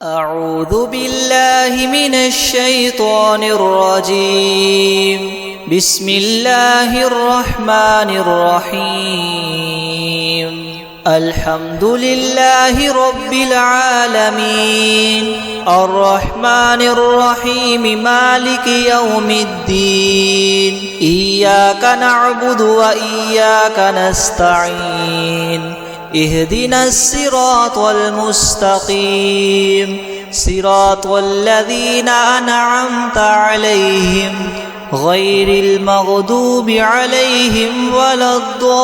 أعوذ بالله من الشيطان الرجيم. بسم الله الرحمن الرحيم. الحمد لله رب العالمين الرحمن الرحيم مالك يوم الدين. إياك نعبد وإياك نستعين. اهدنا الصراط المستقيم صراط الذين أنعمت عليهم غير المغضوب عليهم ولا الضالين.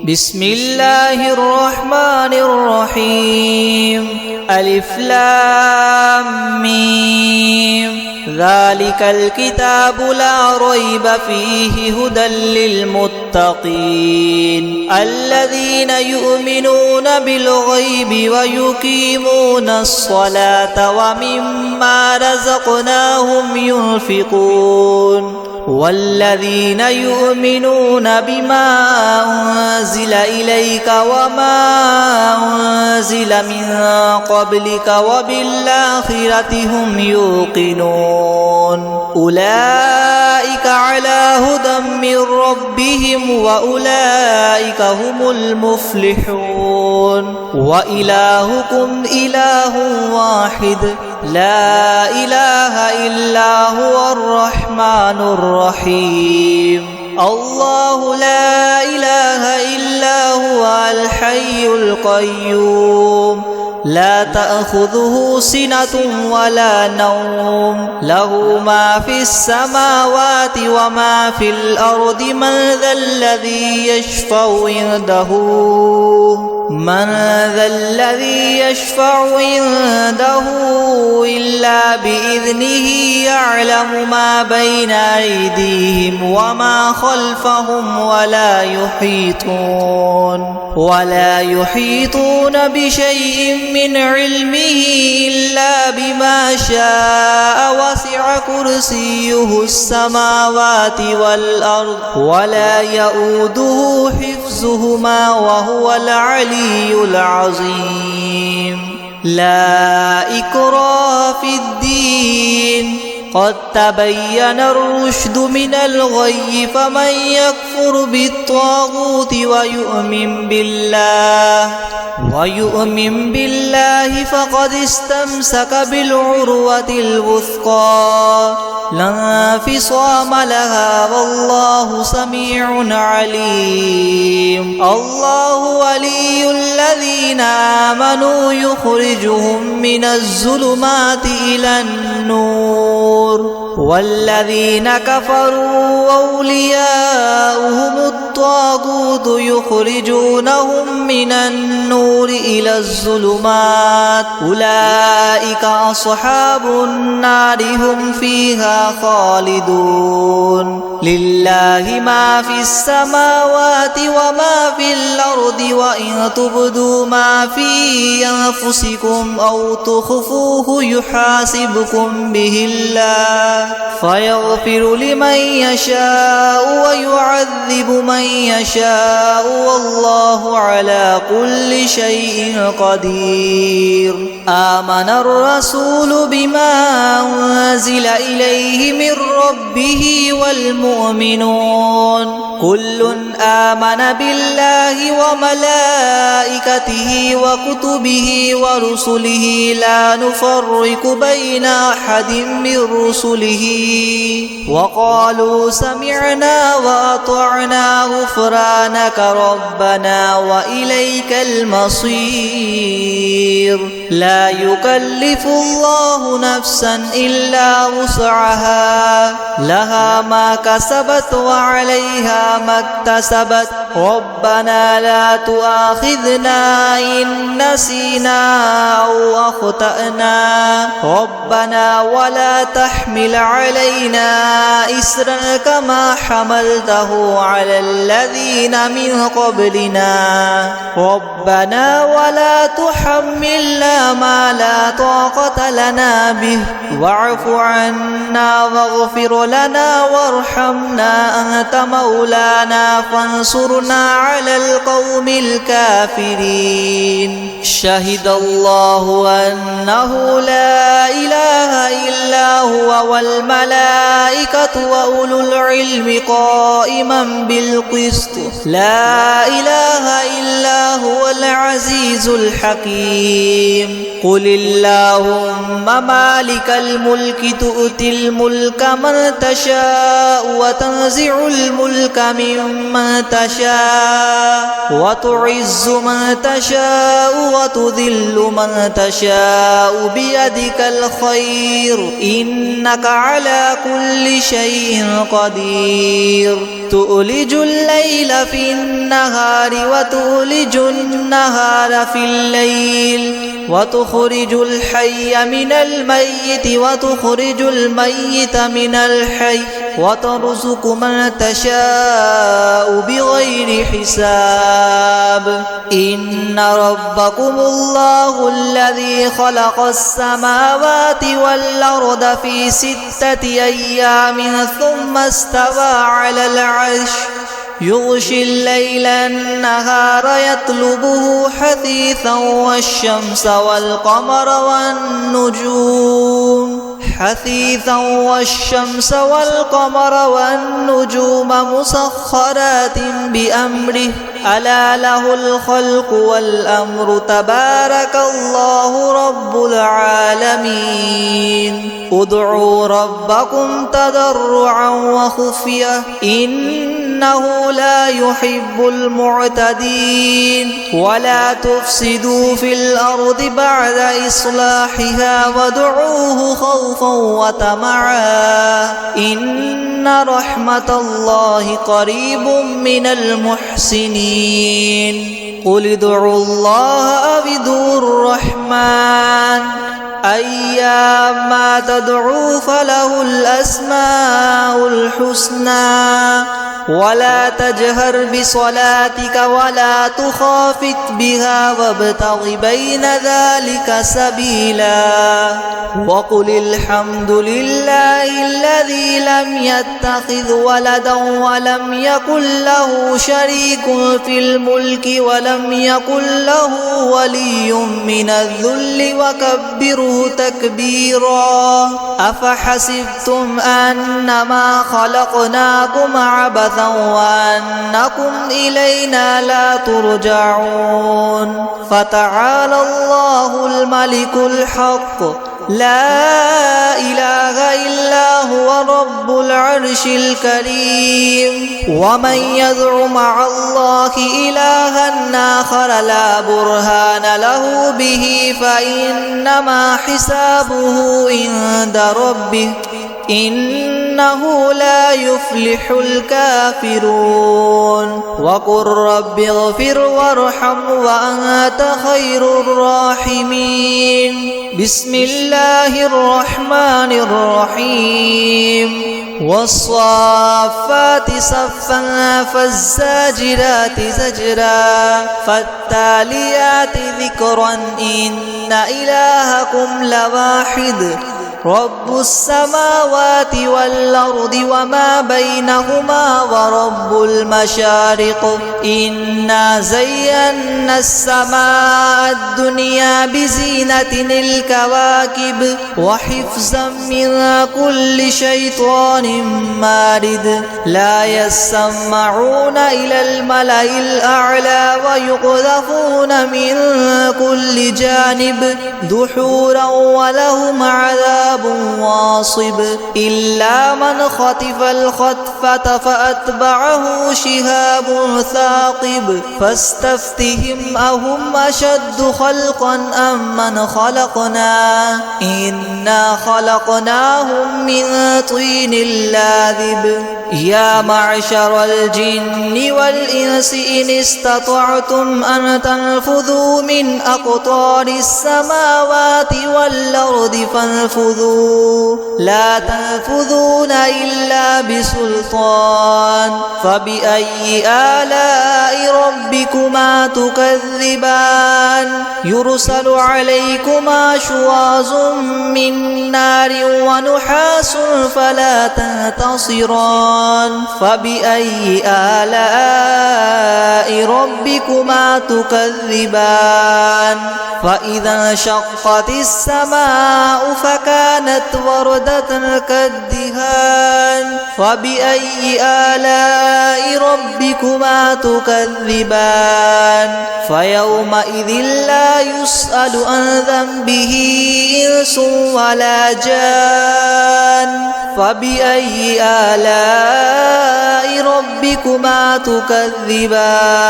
بسم الله الرحمن الرحيم. ألف لام ميم. ذلك الكتاب لا ريب فيه هدى للمتقين الذين يؤمنون بالغيب ويقيمون الصلاة ومما رزقناهم ينفقون والذين يؤمنون بما أنزل إليك وما أنزل من قبلك وبالآخرة هم يوقنون. أولئك على هدى من ربهم وأولئك هم المفلحون. وإلهكم إله واحد لا إله إلا هو الرحمن الرحيم. الله لا إله إلا هو الحي القيوم لا تأخذه سنة ولا نوم له ما في السماوات وما في الأرض. من ذا الذي يشفع عنده إلا بإذنه. يعلم ما بين أيديهم وما خلفهم ولا يحيطون بشيء من علمه إلا بما شاء. وسع كرسيه السماوات والأرض ولا يؤوده حفظهما وهو العلي العظيم. لا إكراه في الدين قد تبين الرشد من الغي. فمن يكفر بالطاغوت ويؤمن بالله فقد استمسك بالعروة الوثقى لا انفصام لها والله سميع عليم. الله ولي الذين آمنوا يخرجهم من الظلمات إلى النور والذين كفروا أولياؤهم الطاغوت يخرجونهم من النور إلى الظلمات. أولئك أصحاب النار هم فيها خالدون. لله ما في السماوات وما في الأرض وإن تبدوا ما في أنفسكم أو تخفوه يحاسبكم به الله فيغفر لمن يشاء ويعذب من يشاء والله على كل شيء قدير. آمن الرسول بما أنزل إليه من ربه والمؤمنون كل آمن بالله وملائكته وكتبه ورسله لا نفرق بين أحد من رسله وقالوا سمعنا وأطعنا غفرانك ربنا وإليك المصير. لا يكلف الله نفسا إلا وسعها لها ما كسبت وعليها ما اكتسبت. ربنا لا تؤاخذنا إن نسينا أو أخطأنا ربنا ولا تحمل علينا إسرا كما حملته على الذين من قبلنا ربنا ولا تحملنا ما لا طاقة لنا به واعف عنا واغفر لنا وارحمنا وارحمنا أنت مولانا فانصرنا على القوم الكافرين. شهد الله أنه لا إله إلا هو والملائكة وأولو العلم قائما بالقسط لا إله إلا هو العزيز الحكيم. قل اللهم مالك الملك تؤتي الملك من تشاء وتنزع الملك ممن تشاء وتعز من تشاء وتذل من تشاء بيدك الخير إنك على كل شيء قدير. تؤلج الليل في النهار وتؤلج النهار في الليل وتخرج الحي من الميت وتخرج الميت من الحي وترزق من تشاء بغير حساب. إن ربكم الله الذي خلق السماوات والأرض في 6 أيام ثم استوى على العرش يغشي الليل النهار يطلبه حثيثا والشمس والقمر والنجوم مسخرات بأمره ألا له الخلق والأمر تبارك الله رب العالمين. ادعوا ربكم تضرعا وخفية إنه لا يحب المعتدين. ولا تفسدوا في الأرض بعد إصلاحها وادعوه خوفا وطمعا إن رحمة الله قريب من المحسنين. قل ادعوا الله أو ادعوا الرحمن أيما تدعوا فله الأسماء الحسنى ولا تجهر بصلاتك ولا تخافت بها وابتغ بين ذلك سبيلا. وقل الحمد لله الذي لم يتخذ ولدا ولم يكن له شريك في الملك ولم يكن له ولي من الذل وكبره تكبيرا. أفحسبتم أنما خلقناكم عبثا وأنكم إلينا لا ترجعون. فتعالى الله الملك الحق لا إله إلا هو رب العرش الكريم. ومن يدع مع الله إلها آخر لا برهان له به فإنما حسابه عند ربه إنه لا يفلح الكافرون. وقل رب اغفر وارحم وأنت خير الراحمين. بسم الله الرحمن الرحيم. والصافات صفا فالزاجرات زجرا فالتاليات ذكرا إن إلهكم لواحد رب السماوات والأرض وما بينهما ورب المشارق. إنا زينا السماء الدنيا بزينة الكواكب وحفظا من كل شيطان مارد. لا يسمعون إلى الملأ الأعلى ويقذفون من كل جانب دحورا ولهم عذاب واصب. إلا من خطف الخطفة فأتبعه شهاب ثاقب. فاستفتهم أهم أشد خلقا أم من خلقنا إنا خلقناهم من طين لاذب. يا معشر الجن والإنس إن استطعتم أن تنفذوا من أقطار السماوات والأرض فانفذوا لا تنفذون إلا يرسل عليكما شواظ من نار ونحاس فلا تنتصران فبأي آلاء ربكما تكذبان فإذا انشقت السماء فكانت وردة كالدهان فبأي آلاء ربكما تكذبان فيومئذ لا يسأل عن ذنبه إنس ولا جان فبأي آلاء ربكما تكذبان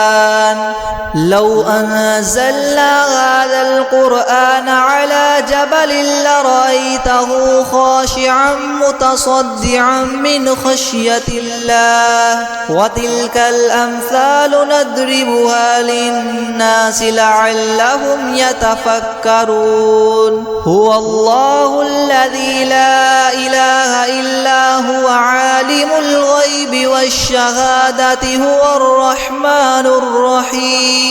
لو أنزلنا هذا القرآن على جبل لرأيته خاشعا متصدعا من خشية الله وتلك الأمثال نضربها للناس لعلهم يتفكرون هو الله الذي لا إله إلا هو عالم الغيب والشهادة هو الرحمن الرحيم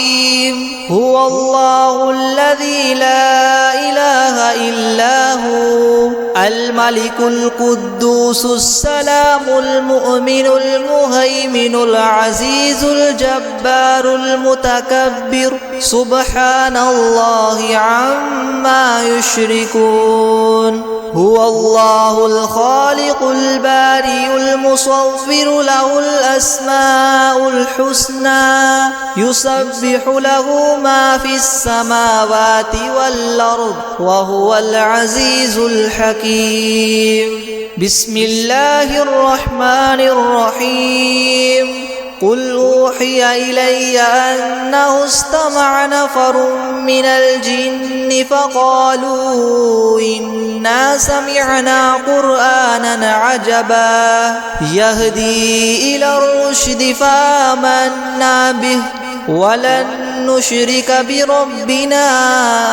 هو الله الذي لا إله إلا هو الملك القدوس السلام المؤمن المهيمن العزيز الجبار المتكبر سبحان الله عما يشركون هو الله الخالق البارئ المصور له الأسماء الحسنى يسبح له ما في السماوات والأرض وهو العزيز الحكيم بسم الله الرحمن الرحيم قل أوحي إلي أنه استمع نفر من الجن فقالوا إنا سمعنا قرآنا عجبا يهدي إلى الرشد فآمنا به ولن نشرك بربنا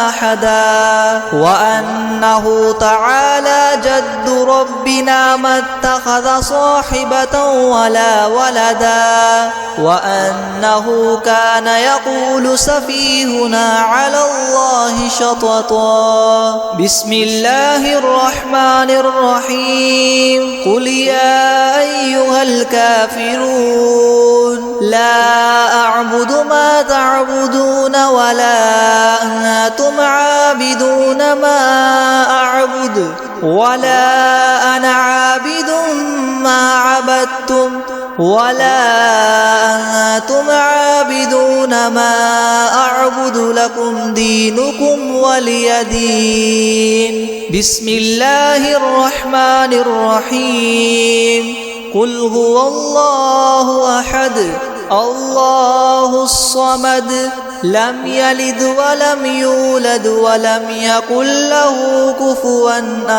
أحدا وأنه تعالى جد ربنا ما اتخذ صاحبة ولا ولدا وأنه كان يقول سفيهنا على الله شططا بسم الله الرحمن الرحيم قل يا أيها الكافرون لا أعبد ما تعبدون ولا أنتم عابدون ما أعبد ولا أنا عابد ما عبدتم ولا أنتم عابدون ما أعبد لكم دينكم ولي دين بسم الله الرحمن الرحيم قل هو الله أحد الله الصمد لم يلد ولم يولد ولم يكن له كفوا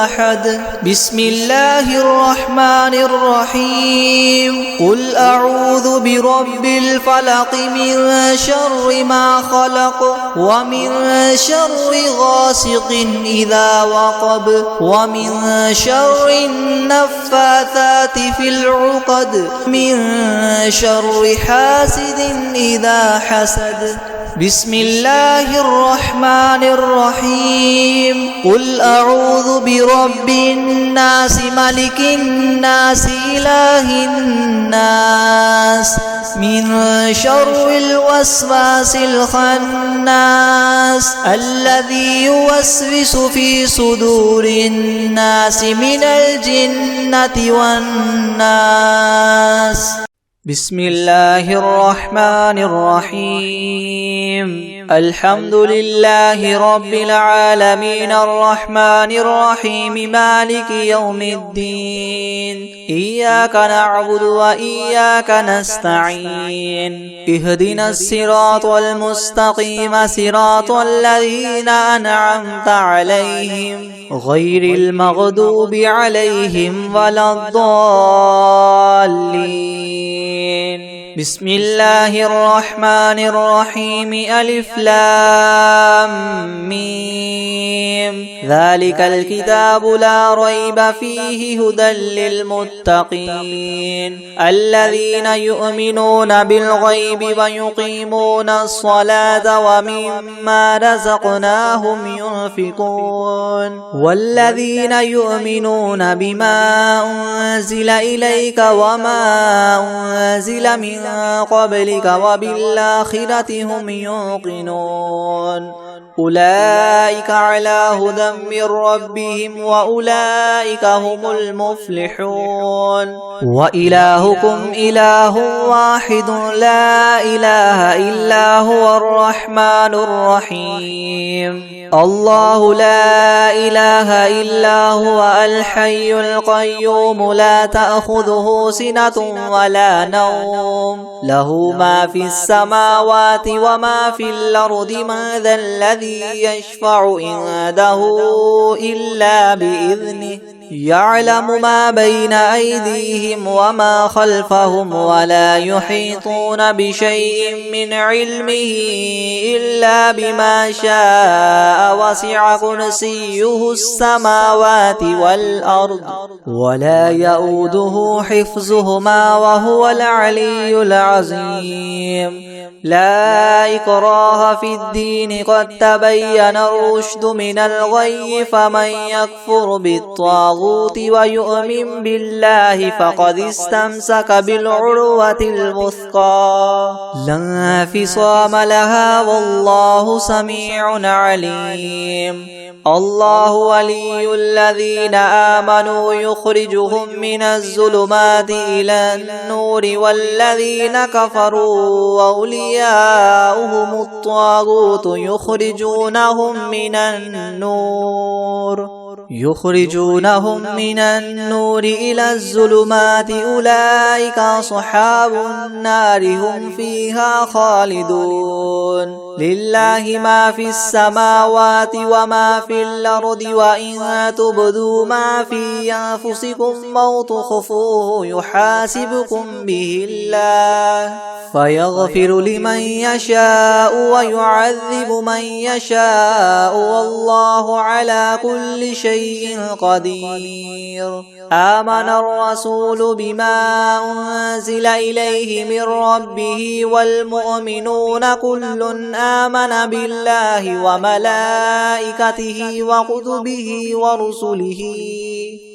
أحد بسم الله الرحمن الرحيم قل أعوذ برب الفلق من شر ما خلق ومن شر غاسق إذا وقب ومن شر النفاثات في العقد من شر حاسد إذا حسد بسم الله الرحمن الرحيم قل أعوذ برب الناس ملك الناس إله الناس من شر الوسواس الخناس الذي يوسوس في صدور الناس من الجنة والناس بسم الله الرحمن الرحيم الحمد لله رب العالمين الرحمن الرحيم مالك يوم الدين إياك نعبد وإياك نستعين اهدنا الصراط المستقيم صراط الذين أنعمت عليهم غير المغضوب عليهم ولا الضالين بسم الله الرحمن الرحيم ألف لام ميم ذلك الكتاب لا ريب فيه هدى للمتقين الذين يؤمنون بالغيب ويقيمون الصلاة ومما رزقناهم ينفقون والذين يؤمنون بما أنزل إليك وما أنزل من قبلك وبالآخرة هم يوقنون أولئك على هدى من ربهم وأولئك هم المفلحون وإلهكم إله واحد لا إله إلا هو الرحمن الرحيم الله لا إله إلا هو الحي القيوم لا تأخذه سنة ولا نوم له ما في السماوات وما في الأرض من ذا الذي يشفع عنده إلا بإذنه يعلم ما بين أيديهم وما خلفهم ولا يحيطون بشيء من علمه إلا بما شاء وسع كرسيه السماوات والأرض ولا يؤوده حفظهما وهو العلي العظيم لا إكراه في الدين قد تبين الرشد من الغي فمن يكفر بالطاغوت ويؤمن بالله فقد استمسك بالعروة الوثقى لا انفصام لها والله سميع عليم الله ولي الذين آمنوا يخرجهم من الظلمات إلى النور والذين كفروا أولياؤهم الطاغوت يخرجونهم من النور إلى الظلمات أولئك أصحاب النار هم فيها خالدون لله ما في السماوات وما في الأرض وإن تبدوا ما في أنفسكم أو تخفوه يحاسبكم به الله فيغفر لمن يشاء ويعذب من يشاء والله على كل شيء قدير آمن الرسول بما أنزل إليه من ربه والمؤمنون كل آمن بالله وملائكته وكتبه ورسله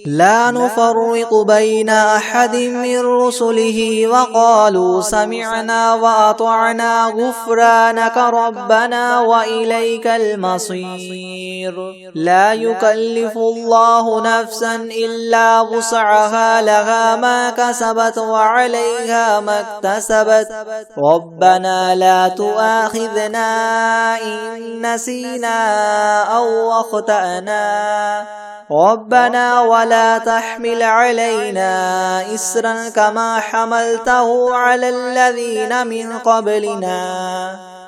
لا نفرق بين أحد من رسله وقالوا سمعنا وأطعنا غفرانك ربنا وإليك المصير لا يكلف الله نفسا إلا وسعها لها ما كسبت وعليها ما اكتسبت ربنا لا تؤاخذنا إن نسينا أو أخطأنا ربنا ولا تحمل علينا إسرا كما حملته على الذين من قبلنا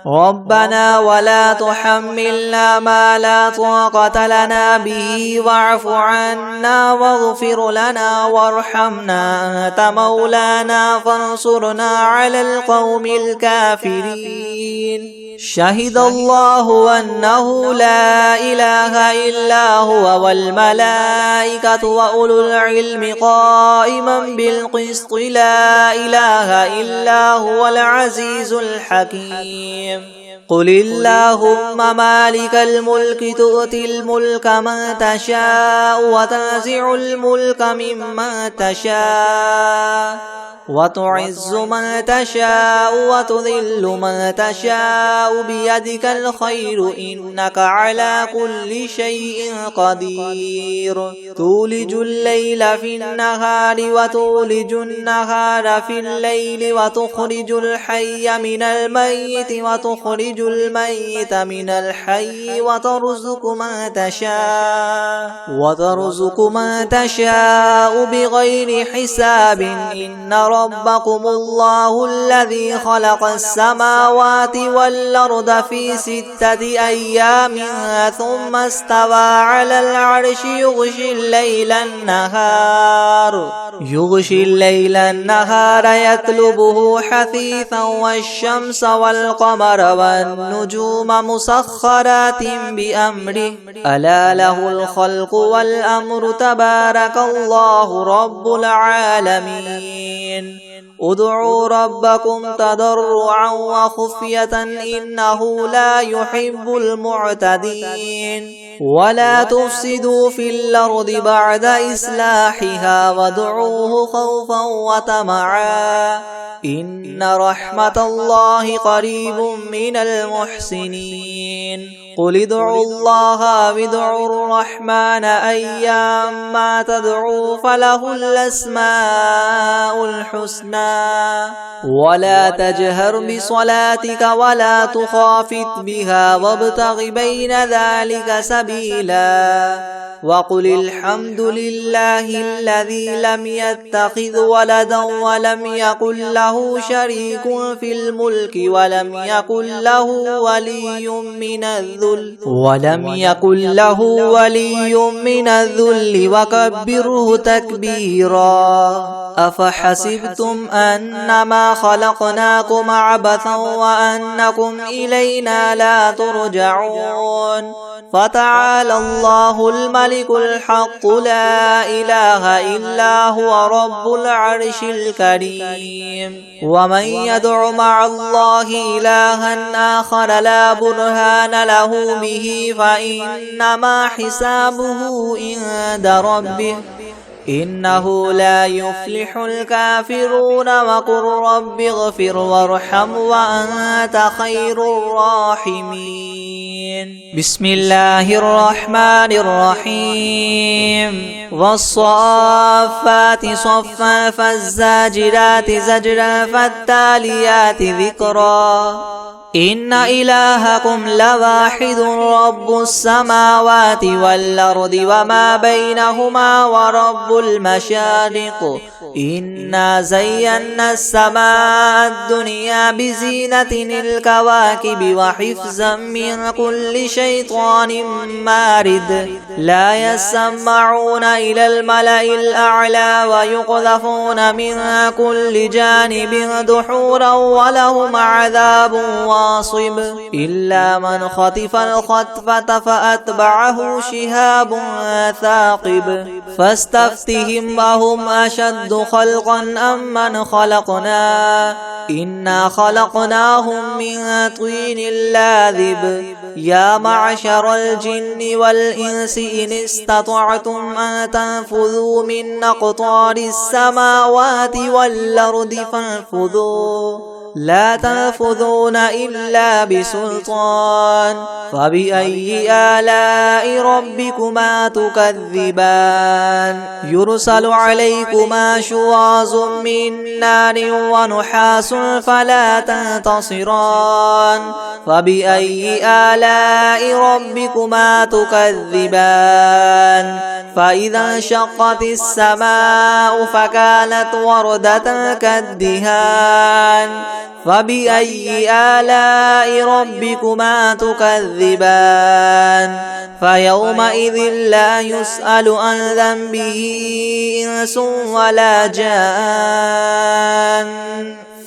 ربنا ولا تحملنا ما لا طاقة لنا به واعف عنا واغفر لنا وارحمنا أنت مولانا فانصرنا على القوم الكافرين شهد الله أنه لا إله إلا هو والملائكة وأولو العلم قائما بالقسط لا إله إلا هو العزيز الحكيم قل اللهم مالك الملك تؤتي الملك من تشاء وتنزع الملك ممن تشاء وتعز من تشاء وتذل من تشاء بيدك الخير إنك على كل شيء قدير تولج الليل في النهار وتولج النهار في الليل وتخرج الحي من الميت وتخرج الميت من الحي وترزق من تشاء بغير حساب إن ربكم الله الذي خلق السماوات والأرض في 6 أيام ثم استوى على العرش يغشي الليل النهار يطلبه حثيثا والشمس والقمر والنجوم مسخرات بأمره ألا له الخلق والأمر تبارك الله رب العالمين ادعوا ربكم تضرعا وخفية إنه لا يحب المعتدين ولا تفسدوا في الأرض بعد إصلاحها وادعوه خوفا وطمعا إن رحمة الله قريب من المحسنين قل ادعوا الله وادعوا الرحمن أيما تدعوا فله الأسماء الحسنى ولا تجهر بصلاتك ولا تخافت بها وابتغ بين ذلك سبيلا وقل الحمد لله الذي لم يتخذ ولدا ولم يكن له شريك في الملك ولم يكن له ولي من الذل وكبره تكبيرا أفحسبتم أنما خلقناكم عبثا وأنكم إلينا لا ترجعون فتعالى الله الملك الحق لا إله إلا هو رب العرش الكريم ومن يدع مع الله إلها آخر لا برهان له به فإنما حسابه عند ربه إنه لا يفلح الكافرون وقل رب اغفر وارحم وأنت خير الراحمين بسم الله الرحمن الرحيم والصافات صفا فالزاجرات زجرا فالتاليات ذكرا إن إلهكم لواحد رب السماوات والأرض وما بينهما ورب المشارق إنا زينا السماء الدنيا بزينة الكواكب وحفظا من كل شيطان مارد لا يسمعون إلى الملأ الأعلى ويقذفون من كل جانب دحورا ولهم عذاب واصب إلا من خطف الخطفة فأتبعه شهاب ثاقب فاستفتهم وهم أشد خلقا أم من خلقنا إنا خلقناهم من طين لاذب يا معشر الجن والإنس إن استطعتم أن تنفذوا من أقطار السماوات والأرض فانفذوا لا تنفذون إلا بسلطان فبأي آلاء ربكما تكذبان يرسل عليكما شواظ من نار ونحاس فلا تنتصران فبأي آلاء ربكما تكذبان فإذا انشقت السماء فكانت وردة كالدهان فبأي آلاء ربكما تكذبان فيومئذ لا يسأل عن ذنبه إنس ولا جان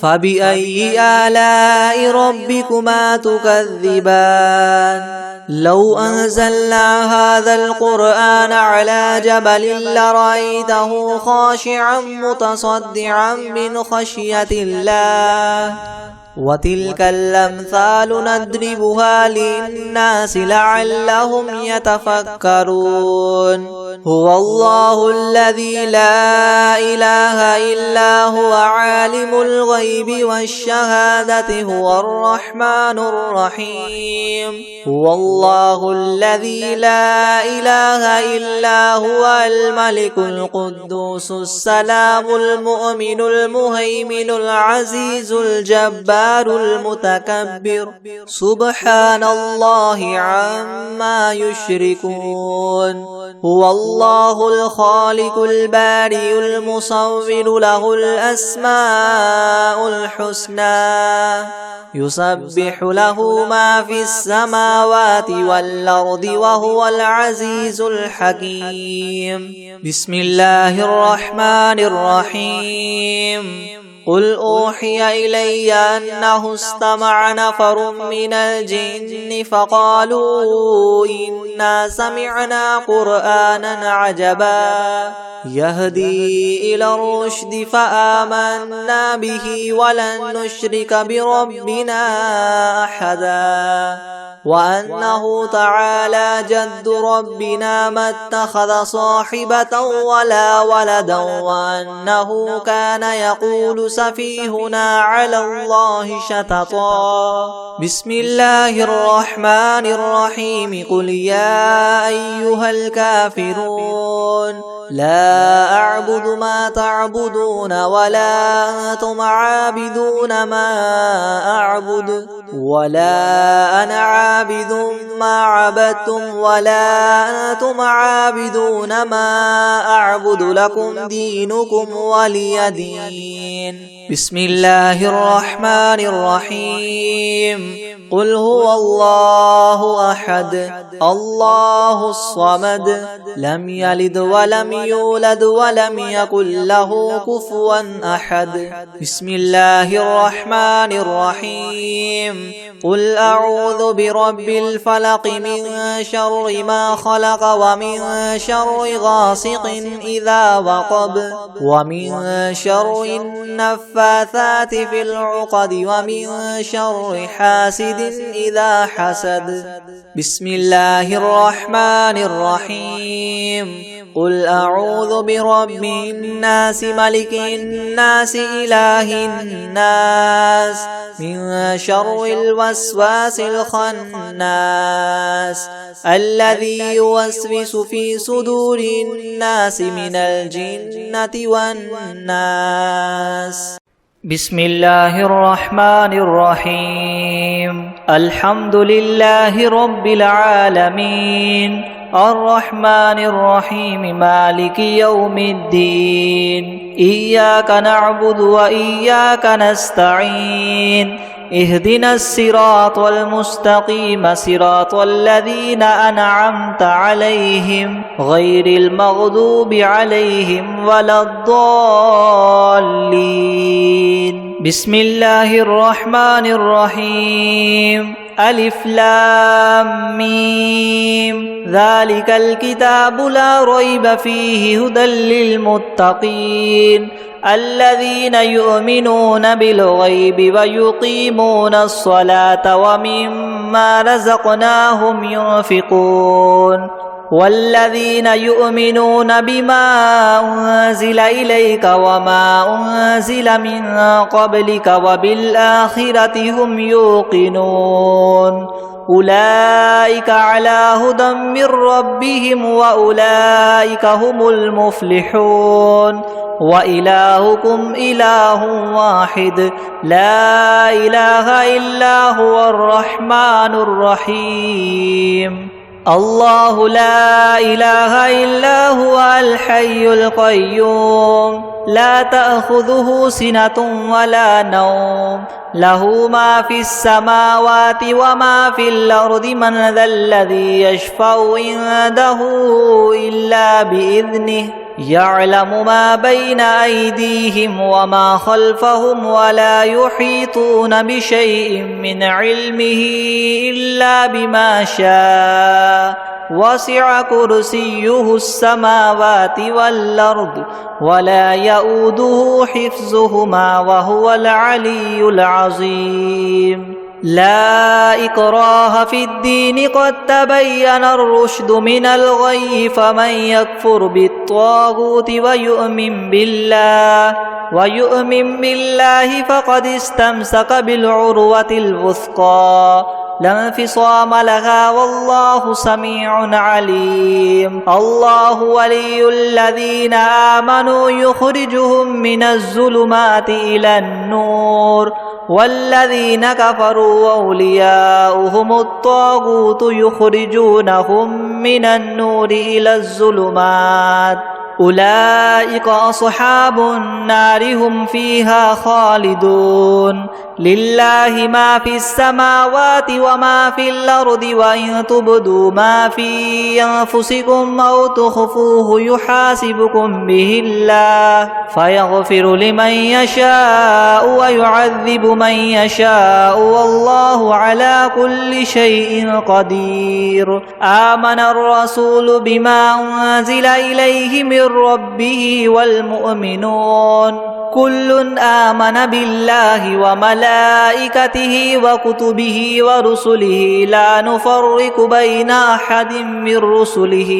فبأي آلاء ربكما تكذبان لو أنزلنا هذا القرآن على جبل لرأيته خاشعا متصدعا من خشية الله وتلك الأمثال نضربها للناس لعلهم يتفكرون هو الله الذي لا إله إلا هو عالم الغيب والشهادة هو الرحمن الرحيم هو الله الذي لا إله إلا هو الملك القدوس السلام المؤمن المهيمن العزيز الجبار المتكبر سبحان الله عما يشركون هو الله الخالق البارئ المصور له الأسماء الحسنى يسبح له ما في السماوات والأرض وهو العزيز الحكيم بسم الله الرحمن الرحيم قل أوحي إلي أنه استمع نفر من الجن فقالوا إنا سمعنا قرآنا عجبا يهدي إلى الرشد فآمنا به ولن نشرك بربنا أحدا وأنه تعالى جد ربنا ما اتخذ صاحبة ولا ولدا وأنه كان يقول سفيهنا على الله شططا بسم الله الرحمن الرحيم قل يا أيها الكافرون لا أعبد ما تعبدون ولا أنتم عابدون ما أعبد ولا أنا عابد ما عبدتم ولا أنتم عابدون ما أعبد لكم دينكم ولي دين بسم الله الرحمن الرحيم قل هو الله أحد الله الصمد لم يلد ولم يولد ولم يكن له كفوا أحد بسم الله الرحمن الرحيم قل أعوذ برب الفلق من شر ما خلق ومن شر غاسق إذا وقب ومن شر النفاثات في العقد ومن شر حاسد إذا حسد بسم الله الرحمن الرحيم قل أعوذ برب الناس ملك الناس إله الناس من شر الوسواس الخناس الذي يوسوس في صدور الناس من الجنة والناس بسم الله الرحمن الرحيم الحمد لله رب العالمين الرحمن الرحيم مالك يوم الدين إياك نعبد وإياك نستعين اهدنا الصراط المستقيم صراط الذين أنعمت عليهم غير المغضوب عليهم ولا الضالين بسم الله الرحمن الرحيم ألف لام ميم ذلك الكتاب لا ريب فيه هدى للمتقين الذين يؤمنون بالغيب ويقيمون الصلاة ومما رزقناهم ينفقون والذين يؤمنون بما أنزل إليك وما أنزل من قبلك وبالآخرة هم يوقنون أولئك على هدى من ربهم وأولئك هم المفلحون وإلهكم إله واحد لا إله إلا هو الرحمن الرحيم الله لا إله إلا هو الحي القيوم لا تأخذه سنة ولا نوم له ما في السماوات وما في الأرض من ذا الذي يشفع عنده إلا بإذنه يعلم ما بين أيديهم وما خلفهم ولا يحيطون بشيء من علمه إلا بما شاء وسع كرسيه السماوات والأرض ولا يؤوده حفظهما وهو العلي العظيم لا إكراه في الدين قد تبين الرشد من الغي فمن يكفر بالطاغوت ويؤمن بالله فقد استمسك بالعروة الوثقى لا انفصام لها والله سميع عليم. الله ولي الذين آمنوا يخرجهم من الظلمات إلى النور والذين كفروا أولياؤهم الطاغوت يخرجونهم من النور إلى الظلمات أولئك أصحاب النار هم فيها خالدون. لله ما في السماوات وما في الأرض وإن تبدوا ما في أنفسكم أو تخفوه يحاسبكم به الله فيغفر لمن يشاء ويعذب من يشاء والله على كل شيء قدير. آمن الرسول بما أنزل إليه من ربه والمؤمنون كل آمن بالله وملائكته وكتبه ورسله لا نفرق بين أحد من رسله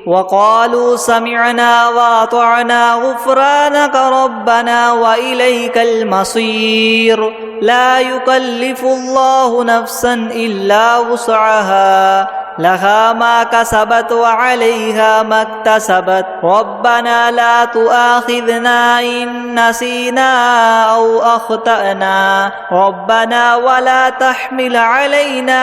وقالوا سمعنا وأطعنا غفرانك ربنا وإليك المصير. لا يكلف الله نفسا إلا وسعها لها ما كسبت وعليها ما اكتسبت ربنا لا تؤاخذنا إن نسينا أو أخطأنا ربنا ولا تحمل علينا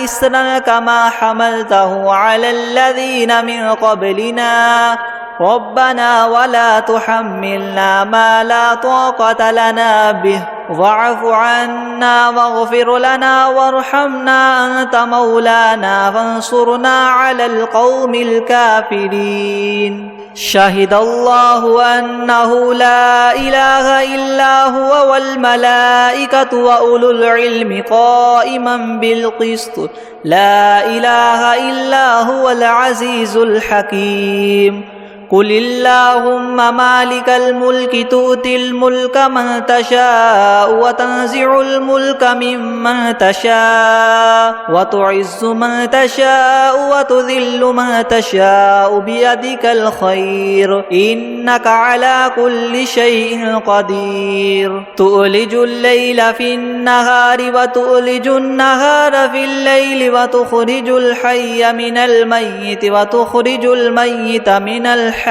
إصرا كما حملته على الذين من قبلنا ربنا ولا تحملنا ما لا طاقة لنا به واعف عنا واغفر لنا وارحمنا أنت مولانا فانصرنا على القوم الكافرين. شهد الله أنه لا إله إلا هو والملائكة وأولو العلم قائما بالقسط لا إله إلا هو العزيز الحكيم. قل اللهم مالك الملك تؤتي الملك من تشاء وتنزع الملك ممن تشاء وتعز من تشاء وتذل من تشاء بيدك الخير إنك على كل شيء قدير. تؤلج الليل في النهار وتؤلج النهار في الليل وتخرج الحي من الميت وتخرج الميت من الحي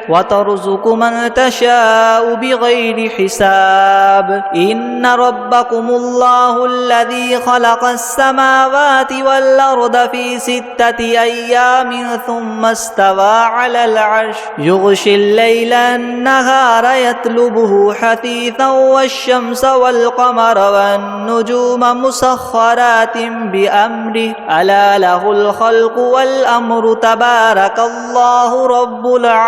وترزق من تشاء بغير حساب. إن ربكم الله الذي خلق السماوات والأرض في 6 أيام ثم استوى على العرش يغشي الليل النهار يطلبه حثيثا والشمس والقمر والنجوم مسخرات بأمره ألا له الخلق والأمر تبارك الله رب العالمين.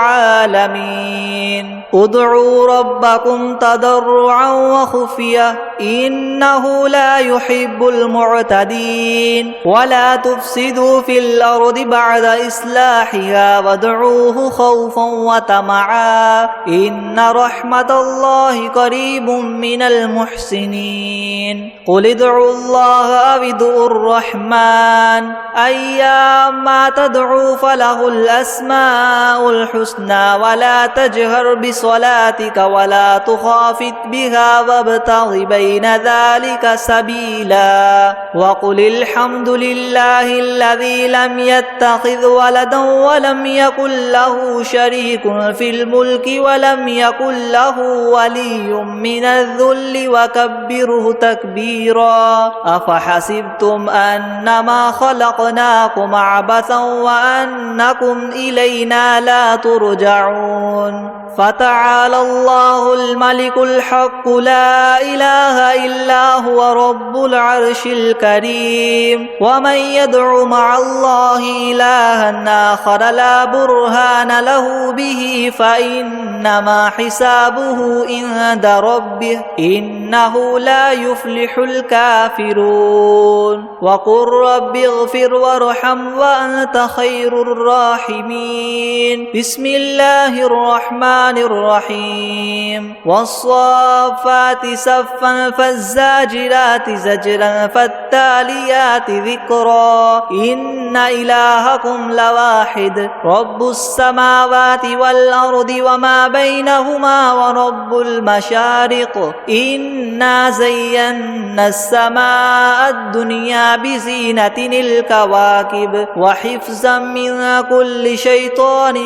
ادعوا ربكم تضرعا وخفية إنه لا يحب المعتدين. ولا تفسدوا في الأرض بعد إصلاحها وادعوه خوفا وطمعا إن رحمة الله قريب من المحسنين. قل ادعوا الله أو ادعوا الرحمن أيما تدعوا فله الأسماء الحسنى ولا تجهر بصلاتك ولا تخافت بها وابتغ بين ذلك سبيلا. وقل الحمد لله الذي لم يتخذ ولدا ولم يكن له شريك في الملك ولم يكن له ولي من الذل وكبره تكبيرا. أفحسبتم أنما خلقناكم عبثا وأنكم إلينا لا ترجعون. فتعالى الله الملك الحق لا إله إلا هو رب العرش الكريم. ومن يدع مع الله إلها آخر لا برهان له به فإنما حسابه عند ربه إنه لا يفلح الكافرون. وقل رب اغفر وارحم وأنت خير الراحمين. بسم الله الرحمن الرحمن الرحيم والصافات صفا فالزاجرات زجرا فالتاليات ذكرا إن إلهكم لواحد رب السماوات والأرض وما بينهما ورب المشارق إنا زينا السماء الدنيا بزينة الكواكب وحفظا من كل شيطان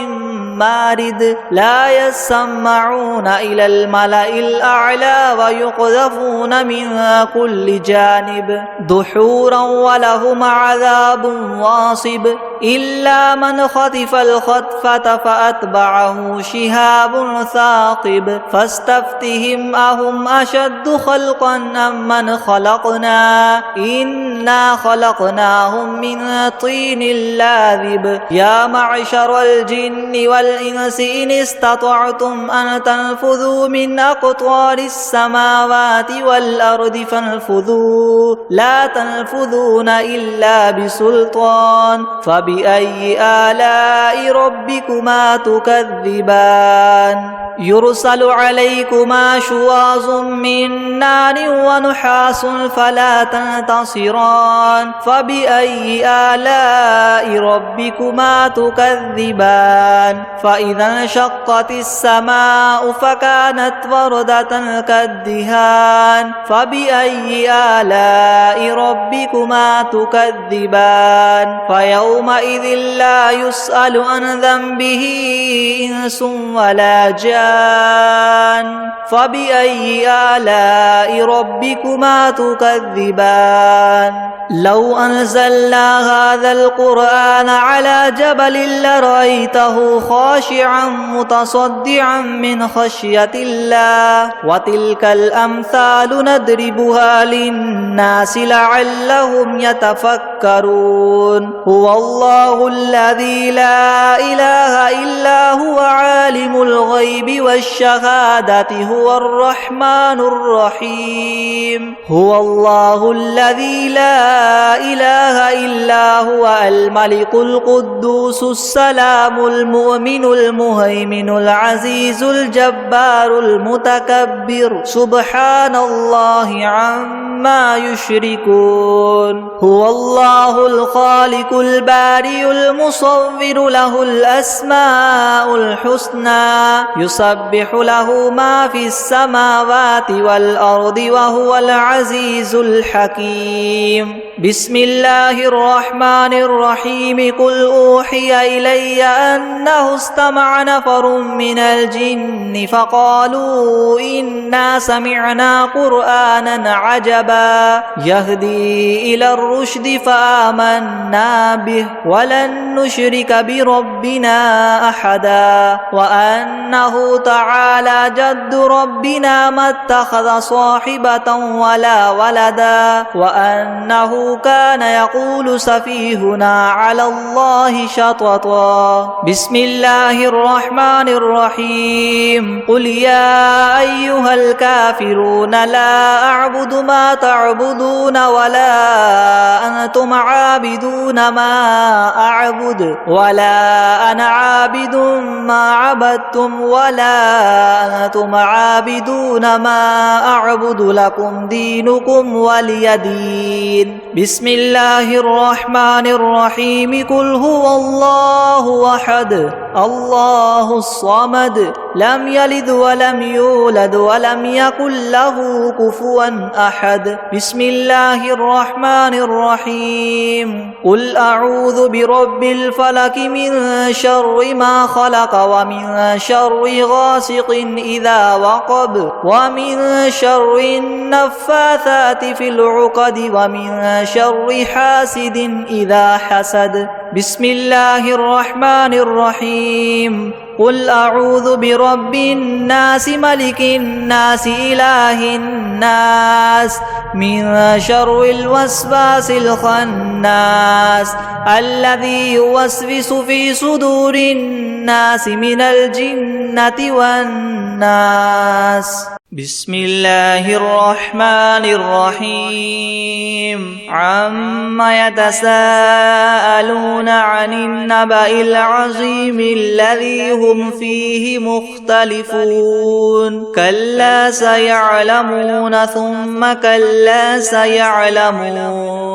مارد لا يسمعون إلى الملأ الأعلى ويقذفون من كل جانب دحورا ولهم عذاب واصب إلا من خطف الخطفة فأتبعه شهاب ثاقب فاستفتهم أهم أشد خلقا أم من خلقنا إنا خلقناهم من طين لاذب يا معشر الجن والإنس إن استطعتم أن تنفذوا من أقطار السماوات والأرض فانفذوا لا تنفذون إلا بسلطان فبأي آلاء ربكما تكذبان يرسل عليكما شواظ من نار ونحاس فلا تنتصران فبأي آلاء ربكما تكذبان فإذا انشقت السماء فكانت وردة كالدهان فبأي آلاء ربكما تكذبان فيومئذ لا يسأل عن ذنبه إنس ولا جان فبأي آلاء ربكما تكذبان لو أنزلنا هذا القرآن على جبل لرأيته خاشعا متصدعا من خشية الله وتلك الأمثال نضربها للناس لعلهم يتفكرون هو الله الذي لا إله إلا هو عالم الغيب والشهادة هو الرحمن الرحيم هو الله الذي لا إله إلا هو الملك القدوس السلام المؤمن المهيمن العزيز الجبار المتكبر سبحان الله عما يشركون هو الله الخالق البارئ المصور له الأسماء الحسنى يسبح له ما في السماوات والأرض وهو العزيز الحكيم بسم الله الرحمن الرحيم قل أوحي إلي أنه استمع نفر من الجن فقالوا إنا سمعنا قرآنا عجبا يهدي إلى الرشد فآمنا به ولن نشرك بربنا أحدا وأنه تعالى جد ربنا ما اتخذ صاحبة ولا ولدا وأنه كان يقول سفيهنا على الله شططا بسم الله الرحمن الرحيم قل يا أيها الكافرون لا أعبد ما تعبدون ولا أنتم عابدون ما أعبد ولا أنا عابد ما عبدتم ولا أنتم عابدون ما أعبد لكم دينكم ولي دين بسم الله الرحمن الرحيم قل هو الله أحد الله الصمد لم يلد ولم يولد ولم يكن له كفوا أحد بسم الله الرحمن الرحيم قل أعوذ برب الفلك من شر ما خلق ومن شر غاسق إذا وقب ومن شر النفاثات في العقد ومن شر حاسد إذا حسد بسم الله الرحمن الرحيم قل أعوذ برب الناس ملك الناس إله الناس من شر الوسواس الخناس الذي يوسوس في صدور الناس من الجنة والناس بسم الله الرحمن الرحيم عما يتساءلون عن النبأ العظيم الذي هم فيه مختلفون كلا سيعلمون ثم كلا سيعلمون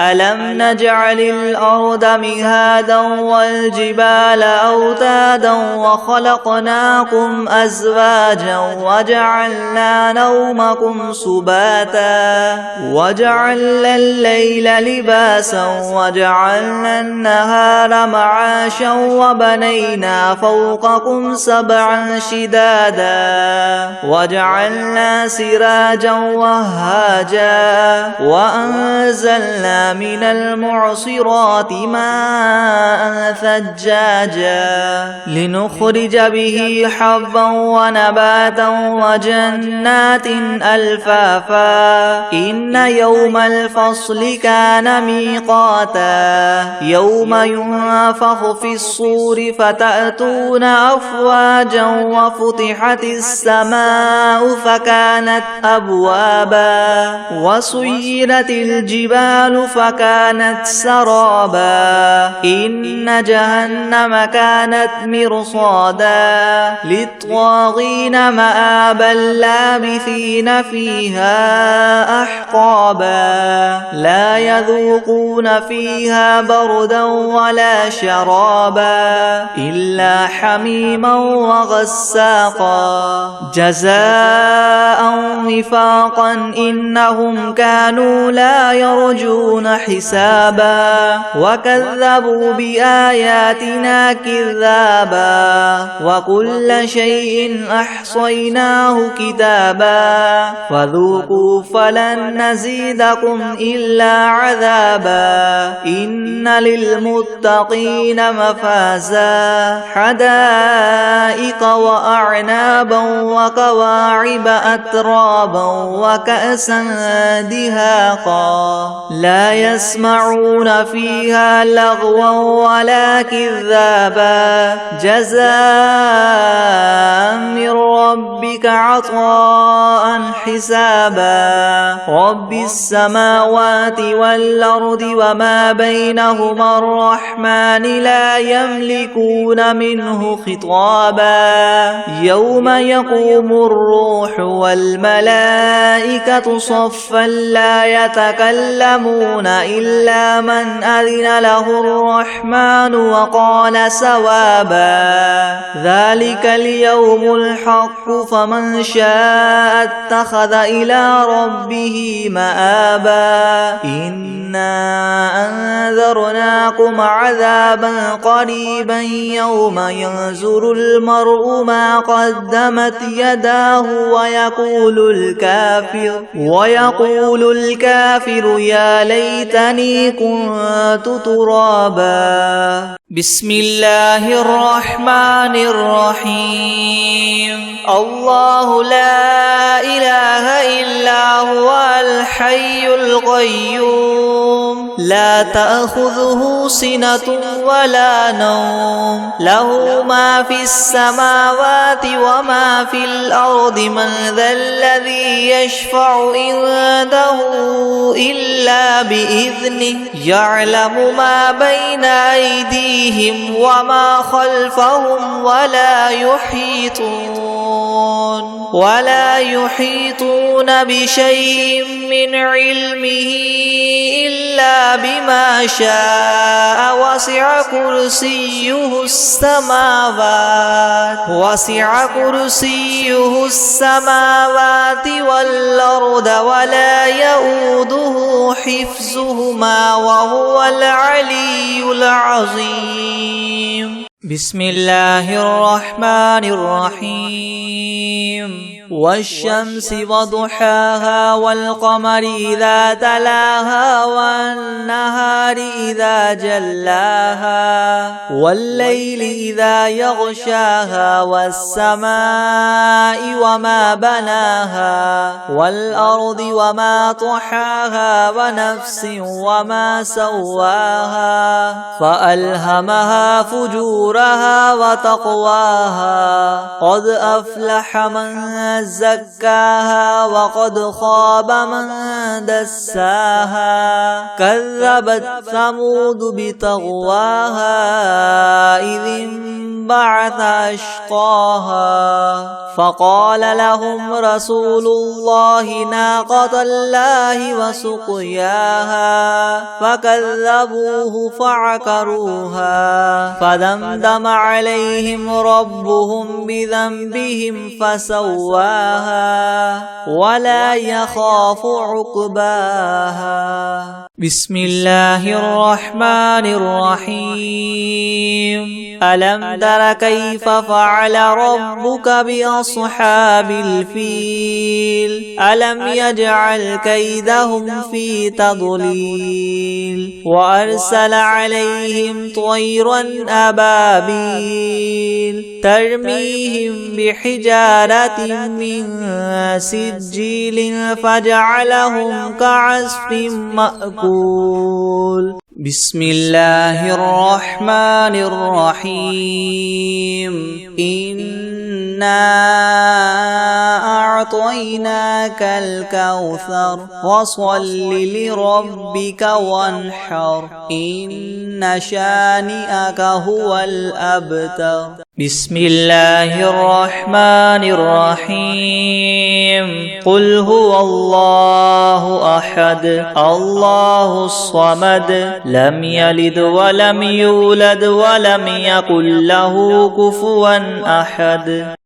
ألم نجعل الأرض مهادا والجبال أوتادا وخلقناكم أزواجا وجعلنا نومكم سباتا وجعلنا الليل لباسا وجعلنا النهار معاشا وبنينا فوقكم سبعا شدادا وجعلنا سراجا وهاجا وأنزلنا من المعصرات ماء ثجاجا لنخرج به حبا ونباتا وجنات ألفافا إن يوم الفصل كان ميقاتا يوم ينفخ في الصور فتأتون أفواجا وفتحت السماء فكانت أبوابا وسيرت الجبال فكانت سرابا إن جهنم كانت مرصادا للطاغين مآبا لابثين فيها أحقابا لا يذوقون فيها بردا ولا شرابا إلا حميما وغساقا جزاء وفاقا إنهم كانوا لا يرجون حسابا وكذبوا بآياتنا كذابا وكل شيء أحصيناه كتابا فذوقوا فلن نزيدكم إلا عذابا إن للمتقين مفازا حدائق وأعنابا وكواعب أترابا وكأسا دهاقا لا يسمعون فيها لغوا ولا كذابا جزاء من ربك عطاء حسابا رب السماوات والأرض وما بينهما الرحمن لا يملكون منه خطابا يوم يقوم الروح والملائكة صفا لا يتكلمون إلا من أذن له الرحمن وقال سوابا ذلك اليوم الحق فمن شاء اتخذ إلى ربه مآبا إنا أنذرناكم عذابا قريبا يوم ينظر المرء ما قدمت يداه ويقول الكافر يا ليتني كنت ترابا بسم الله الرحمن الرحيم الله لا إله إلا هو الحي القيوم لا تأخذه سنة ولا نوم له ما في السماوات وما في الأرض من ذا الذي يشفع عنده إلا بإذنه يعلم ما بين أيديهم وما خلفهم ولا يحيطون بشيء من علمه إلا بما شاء وسع كرسيه السماوات والأرض ولا يؤوده حفظهما وهو العلي العظيم بسم الله الرحمن الرحيم والشمس وضحاها والقمر إذا تلاها والنهار إذا جلاها والليل إذا يغشاها والسماء وما بناها والأرض وما طحاها ونفس وما سواها فألهمها فجورها فجورها وتقواها قد أفلح من زكاها وقد خاب من دساها كذبت ثمود بطغواها إذ انبعث أشقاها فقال لهم رسول الله ناقة الله وسقياها فكذبوه فعقروها فدمدم عليهم ربهم بذنبهم فسواها ولا يخاف عقباها. بسم الله الرحمن الرحيم. ألم تر كيف فعل ربك بأصحاب الفيل ألم يجعل كيدهم في تضليل وأرسل عليهم طيرا أبابيل ترميهم بحجارة من سجيل فجعلهم كعصف مأكول. بسم الله الرحمن الرحيم. إنا أعطيناك الكوثر فصل لربك وانحر إن شانئك هو الأبتر. بسم الله الرحمن الرحيم. قل هو الله أحد الله الصمد لم يلد ولم يولد ولم يكن له كفوا أحد.